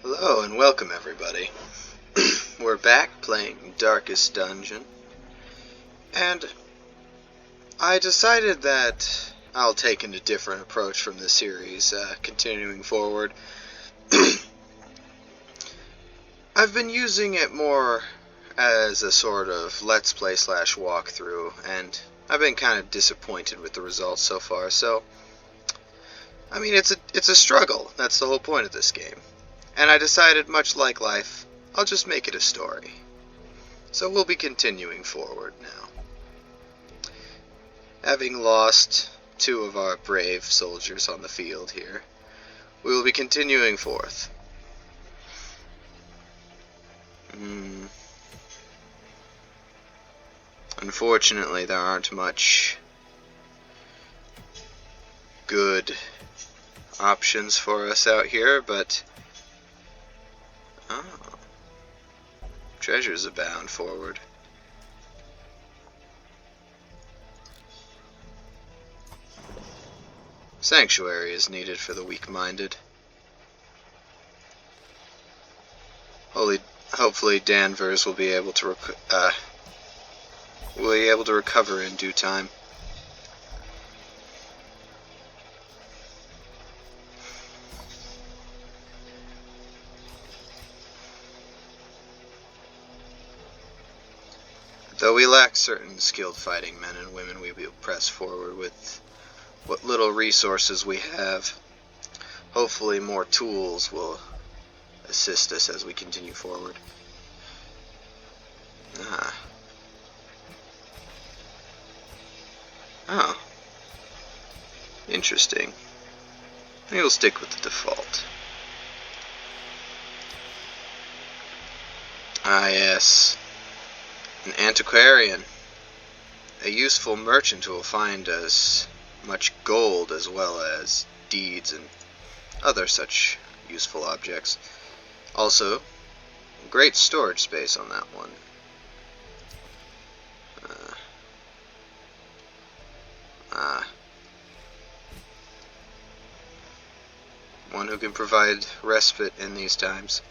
Hello and welcome everybody. We're back playing Darkest Dungeon, and I decided that I'll take a different approach from this series, continuing forward. I've been using it more as a sort of let's play slash walkthrough, and I've been kind of disappointed with the results so far, so I mean it's a struggle. That's the whole point of this game. And I decided, much like life, I'll just make it a story. So we'll be continuing forward now. Having lost two of our brave soldiers on the field here, we will be continuing forth. Unfortunately, there aren't much good options for us out here, but treasures abound forward. Sanctuary is needed for the weak-minded. Hopefully Danvers will be able to recover in due time. Though we lack certain skilled fighting men and women, we will press forward with what little resources we have. Hopefully more tools will assist us as we continue forward. Oh. Interesting. Maybe we'll stick with the default. Ah, yes. An antiquarian. A useful merchant who will find us much gold as well as deeds and other such useful objects. Also, great storage space on that one. One who can provide respite in these times.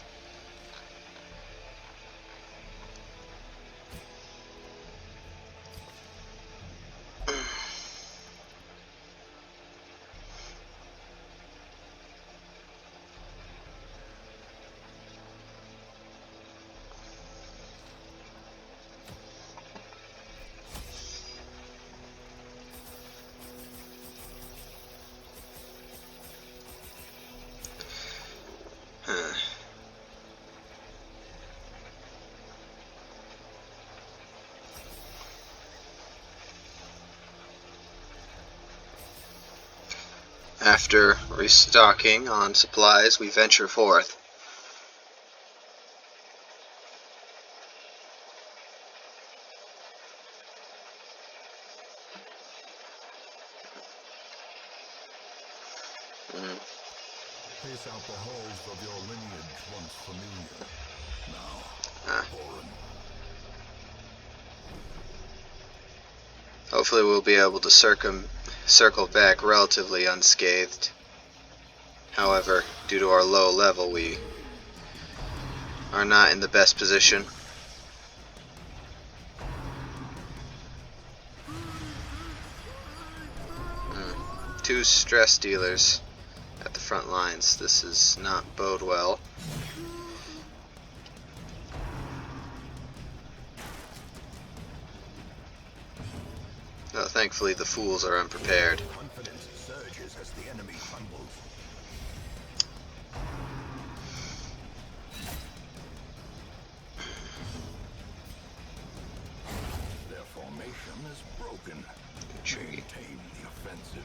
After restocking on supplies, we venture forth. Pace out the halls of your lineage once familiar. Now, foreign. Hopefully we'll be able to circle back relatively unscathed. However, due to our low level, we are not in the best position. Two stress dealers at the front lines. This does not bode well. Though thankfully the fools are unprepared. Confidence surges as the enemy crumbles. Their formation is broken. Maintain the offensive.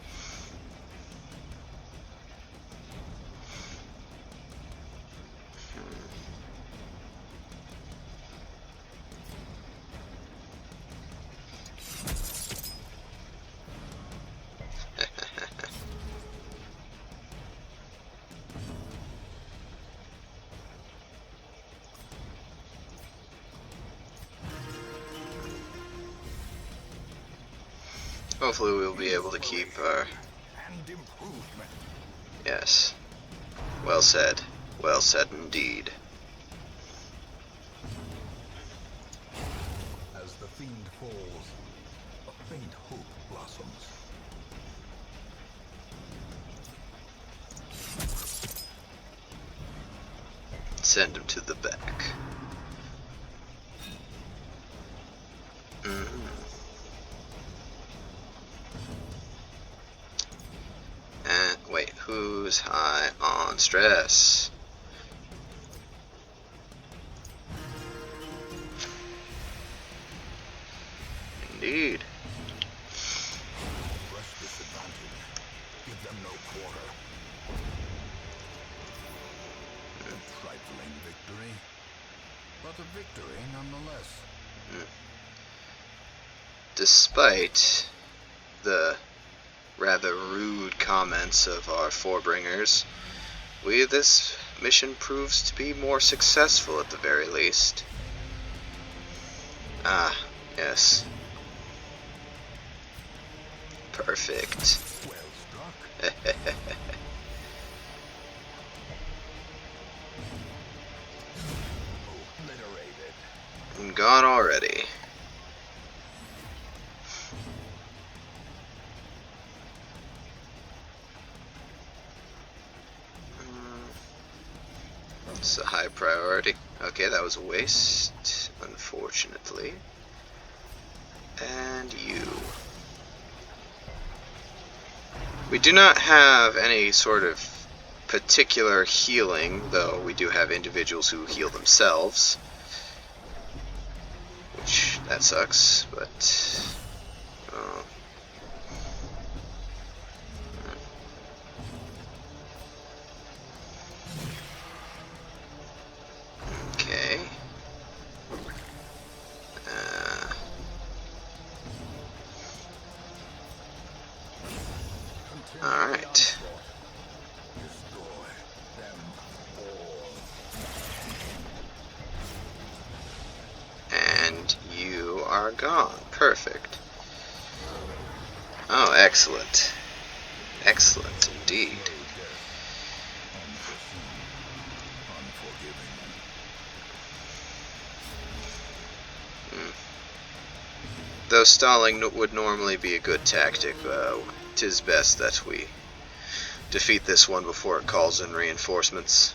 Hopefully we'll be able to keep our... And improvement. Yes. Well said. Well said indeed. As the fiend falls, a faint hope blossoms. Send him to the back. And wait, who's high on stress? Indeed. Press disadvantage. Give them no quarter. A trifling victory, but a victory nonetheless. Despite the rather rude comments of our Forebringers, this mission proves to be more successful at the very least. Ah, yes. Perfect. Well struck. Obliterated. I'm gone already. It's a high priority. Okay, that was a waste, unfortunately. And you. We do not have any sort of particular healing, though we do have individuals who heal themselves. Which, that sucks, but... okay. Alright. And you are gone. Perfect. Oh, excellent. Excellent indeed. Though stalling would normally be a good tactic, 'tis best that we defeat this one before it calls in reinforcements.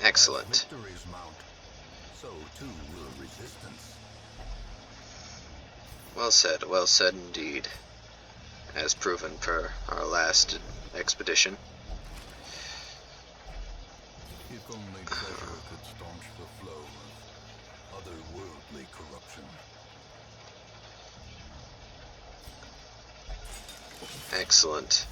Excellent. Victories mount, so too will resistance. Well said indeed, as proven per our last expedition. If only pleasure could staunch the flow of otherworldly corruption. Excellent.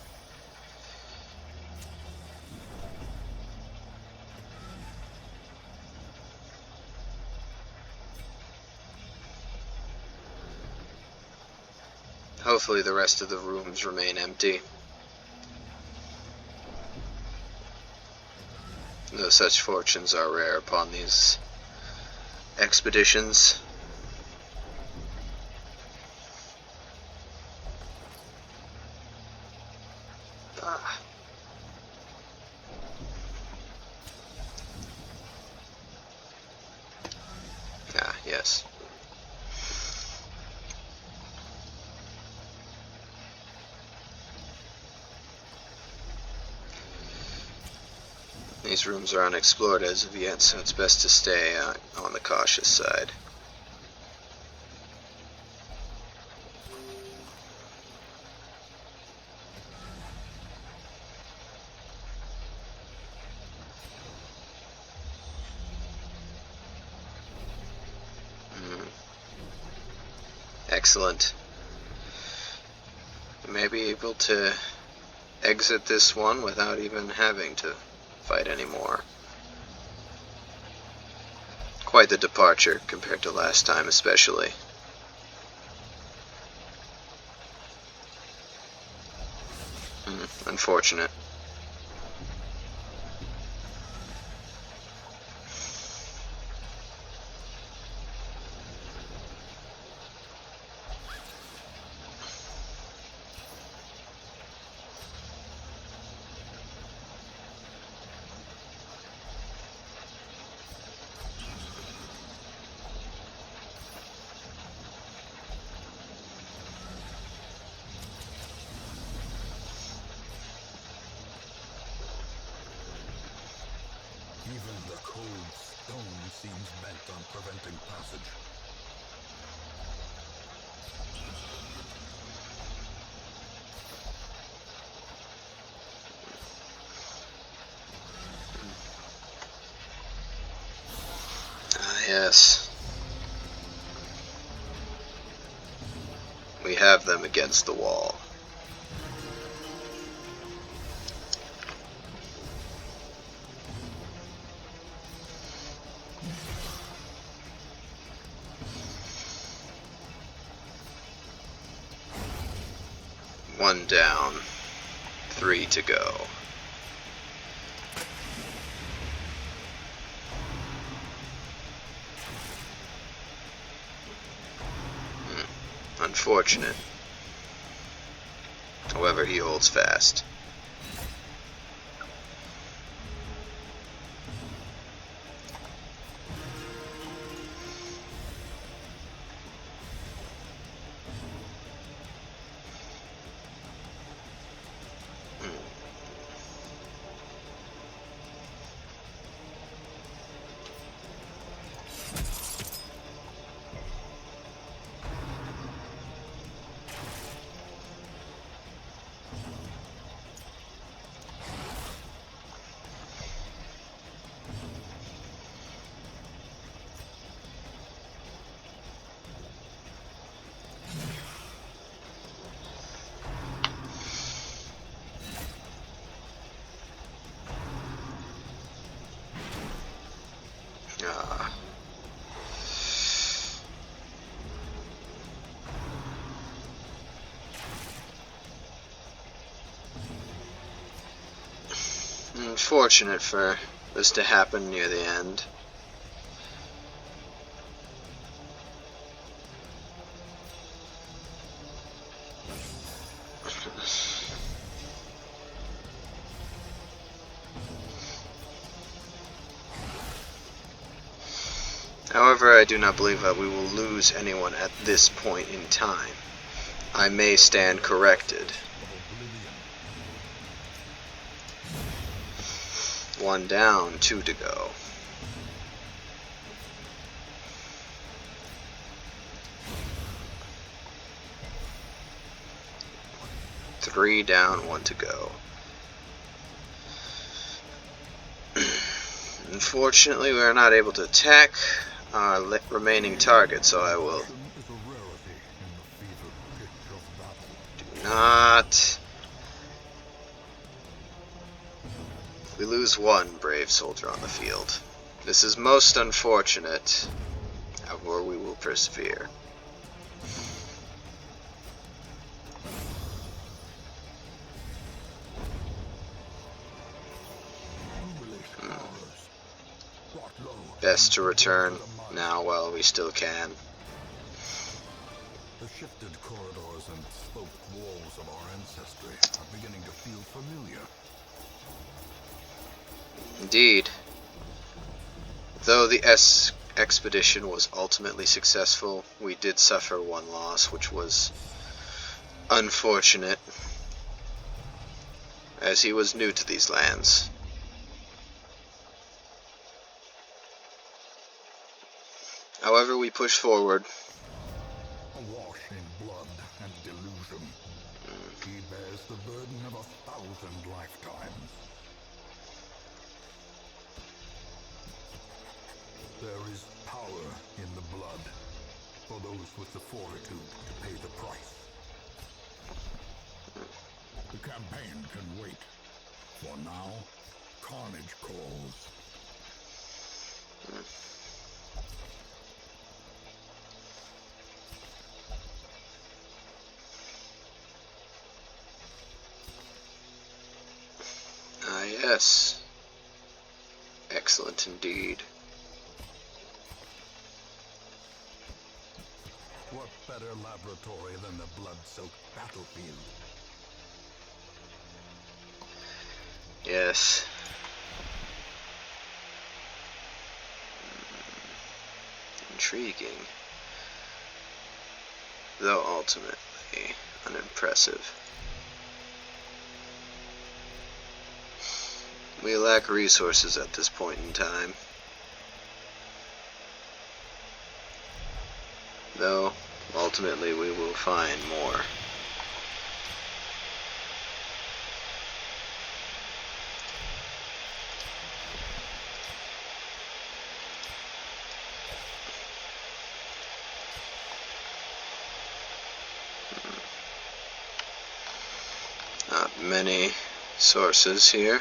Hopefully the rest of the rooms remain empty. Though such fortunes are rare upon these expeditions. Yes. These rooms are unexplored as of yet, so it's best to stay on the cautious side. Excellent. You may be able to exit this one without even having to fight anymore. Quite the departure compared to last time, especially. Unfortunate. Even the cold stone seems bent on preventing passage. Ah, yes. We have them against the wall. One down, 3 to go. Unfortunate. However, he holds fast. Ah. Unfortunate for this to happen near the end. However, I do not believe that we will lose anyone at this point in time. I may stand corrected. 1 down, 2 to go. Three down, 1 to go. Unfortunately, we are not able to attack our remaining target, so I will do not. We lose 1 brave soldier on the field. This is most unfortunate. However, we will persevere. Best to return now while we still can. The shifted corridors and sloped walls of our ancestry are beginning to feel familiar. Indeed. Though the expedition was ultimately successful, we did suffer 1 loss, which was unfortunate, as he was new to these lands. However, we push forward. Awash in blood and delusion, he bears the burden of 1,000 lifetimes. There is power in the blood for those with the fortitude to pay the price. The campaign can wait. For now, carnage calls. Ah, yes. Excellent indeed. What better laboratory than the blood-soaked battlefield? Yes. Intriguing. Though ultimately unimpressive. We lack resources at this point in time. Though, ultimately we will find more. Not many sources here.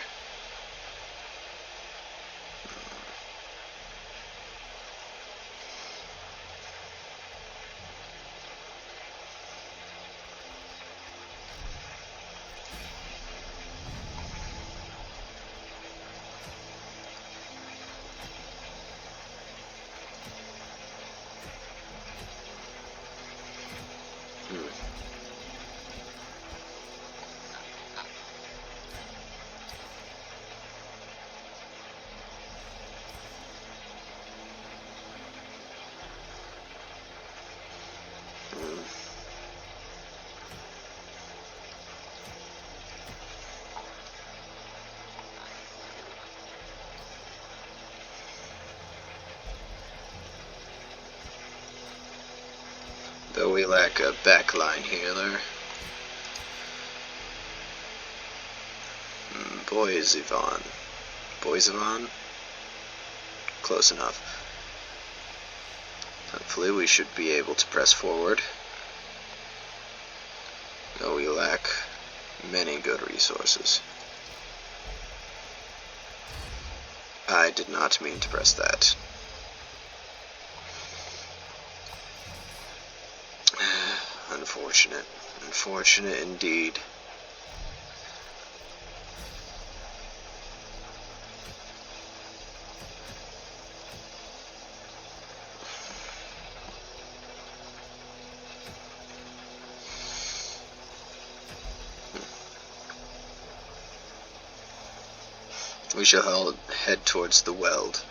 Though we lack a backline healer. Boyzivon. Boyzivon? Close enough. Hopefully we should be able to press forward. Though we lack many good resources. I did not mean to press that. Unfortunate. Unfortunate indeed. We shall head towards the weld.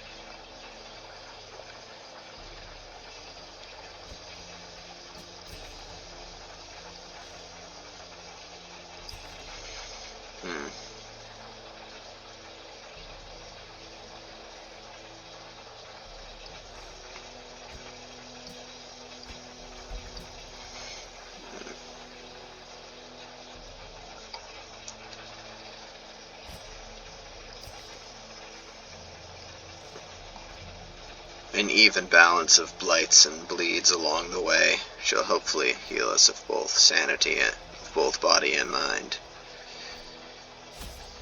An even balance of blights and bleeds along the way shall hopefully heal us of both sanity, of both body and mind.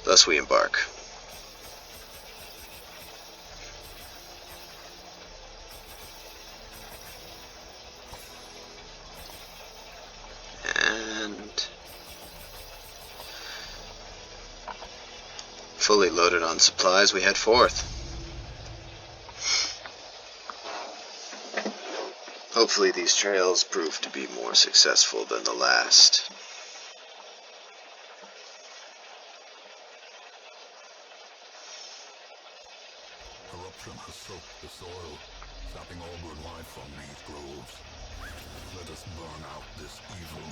Thus we embark. And fully loaded on supplies, we head forth. Hopefully these trails prove to be more successful than the last. Corruption has soaked the soil, sapping all good life from these groves. Let us burn out this evil.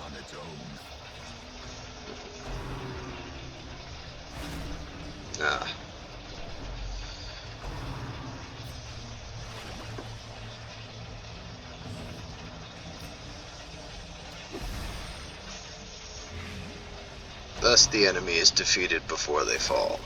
On its own. Thus the enemy is defeated before they fall.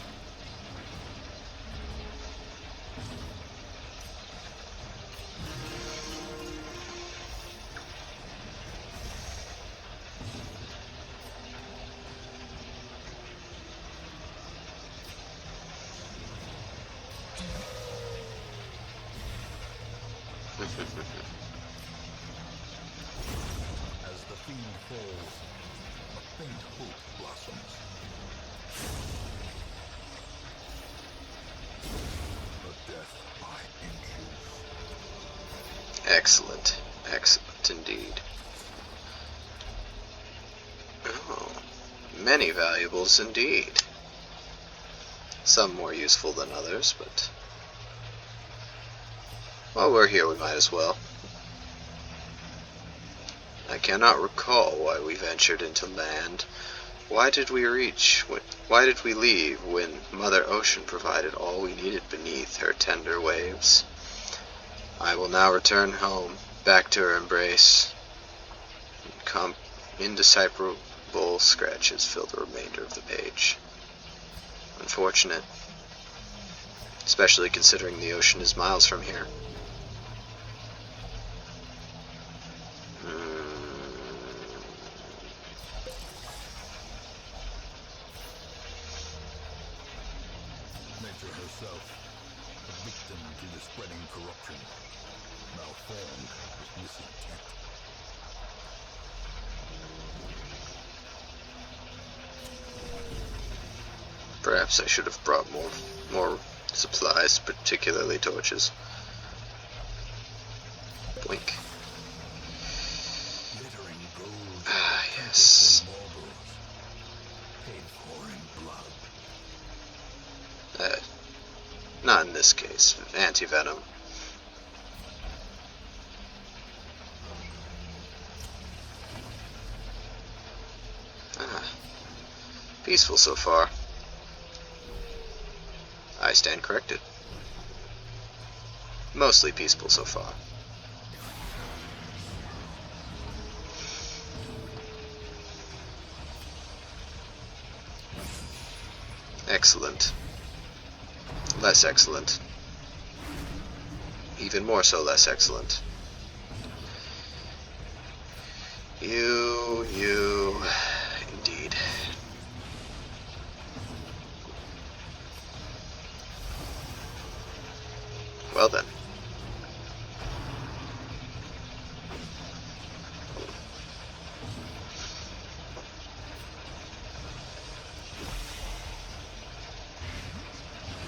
As the fiend falls, a faint hope blossoms. A death by inches. Excellent. Excellent indeed. Oh, many valuables indeed. Some more useful than others, but while we're here we might as well. I cannot recall why we ventured into land. Why did we leave when Mother Ocean provided all we needed beneath her tender waves? I will now return home, back to her embrace. Indecipherable scratches fill the remainder of the page. Unfortunate, especially considering the ocean is miles from here. Nature herself, a victim to the spreading corruption, malformed with misintent. Perhaps I should have brought more supplies, particularly torches. Blink. Glittering gold, Ah, yes. marbles, paid for in blood. Not in this case. Anti-venom. Peaceful so far. I stand corrected. Mostly peaceful so far. Excellent. Less excellent. Even more so less excellent. You, indeed. Well then.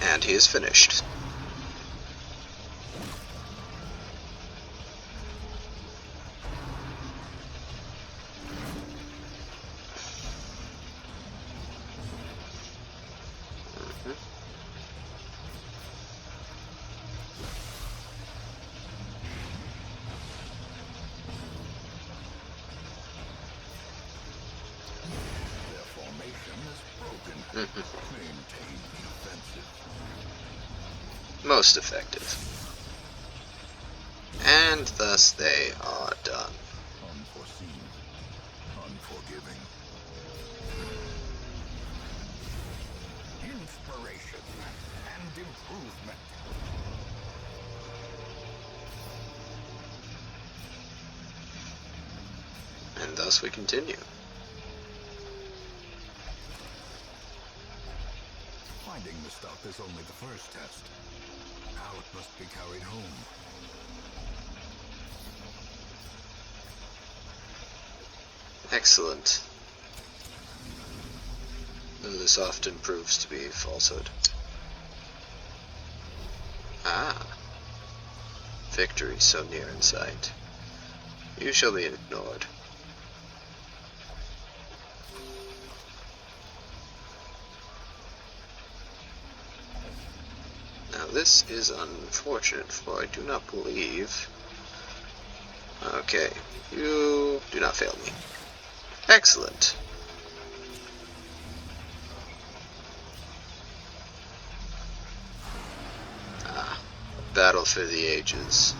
And he is finished. Their formation is broken. Maintain the offensive. Most effective. And thus they are done. Unforeseen. Unforgiving. Inspiration and improvement. And thus we continue. Finding the stuff is only the first test. Now it must be carried home. Excellent. Though this often proves to be falsehood. Ah. Victory so near in sight. You shall be ignored. Now this is unfortunate, for I do not believe... Okay, you do not fail me. Excellent. Ah, battle for the ages.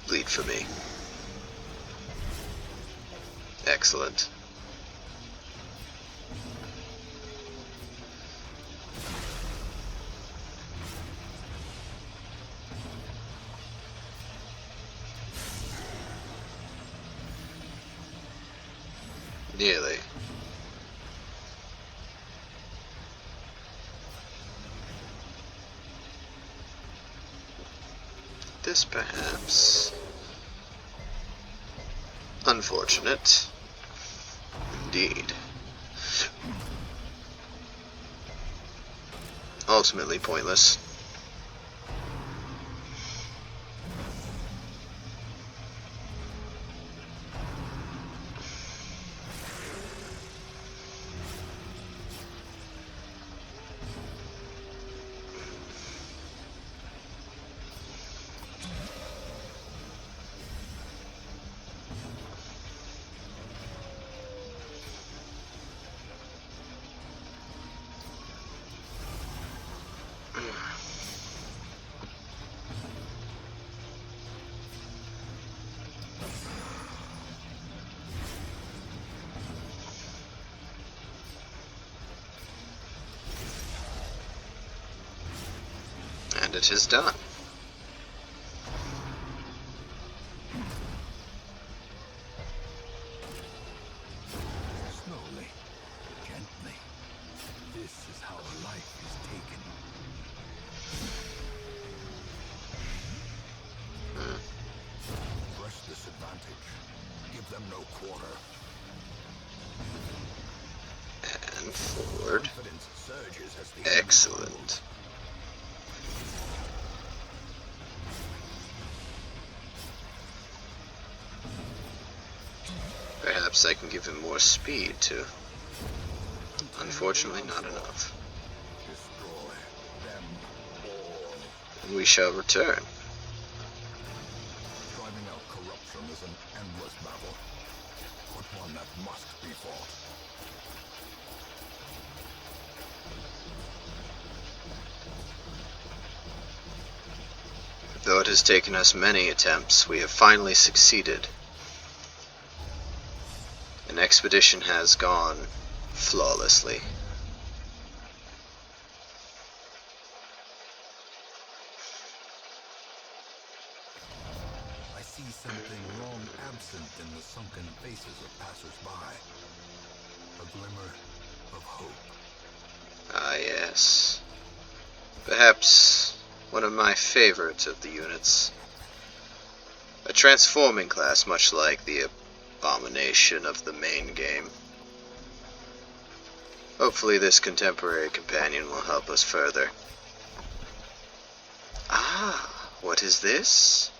Bleed for me. Excellent. Nearly. this, perhaps. Unfortunate. Indeed. Ultimately pointless. And it is done. Slowly, gently. This is how a life is taken. Press this advantage. Give them no quarter. And forward. Confidence surges as the Excellent. Perhaps I can give him more speed, too. Unfortunately, not enough. destroy them all. And we shall return. Driving out corruption is an endless battle, but one that must be fought. Though it has taken us many attempts, we have finally succeeded. An expedition has gone flawlessly. I see something long absent in the sunken faces of passers-by. A glimmer of hope. Ah, yes. Perhaps one of my favorites of the units. A transforming class much like the abomination of the main game. Hopefully this contemporary companion will help us further. Ah, what is this?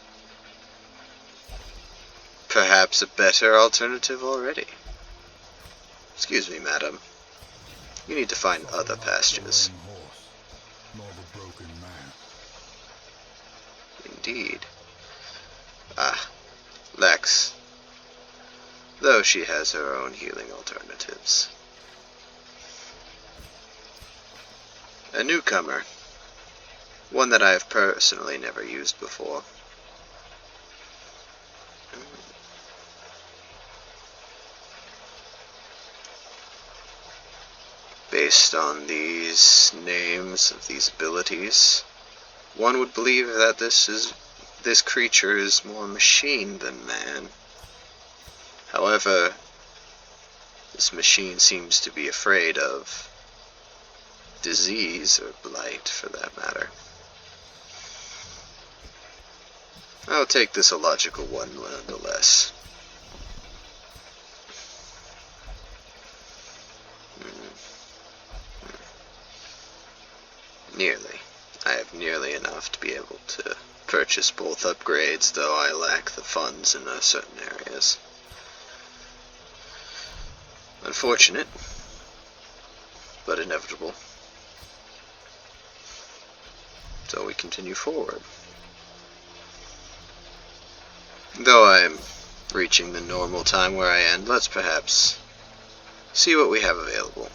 Perhaps a better alternative already. Excuse me, madam. You need to find other pastures. Horse, nor the broken man. Indeed. Ah, Lex. Though she has her own healing alternatives. A newcomer. One that I have personally never used before. Based on these names of these abilities, one would believe that this creature is more machine than man. However, this machine seems to be afraid of disease, or blight for that matter. I'll take this illogical one nonetheless. Nearly. I have nearly enough to be able to purchase both upgrades, though I lack the funds in certain areas. Unfortunate, but inevitable. So we continue forward. Though I am reaching the normal time where I end, let's perhaps see what we have available.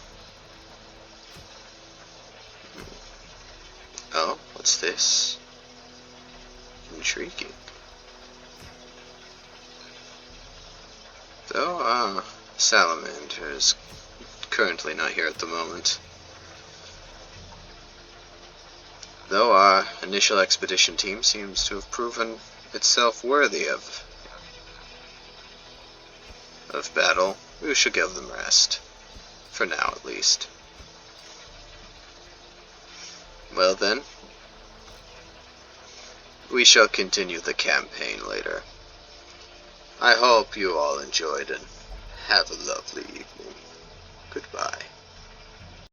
Oh, what's this? Intriguing. Though, Salamander is currently not here at the moment. Though our initial expedition team seems to have proven itself worthy of battle, we shall give them rest. For now, at least. Well then, we shall continue the campaign later. I hope you all enjoyed and have a lovely evening. Goodbye.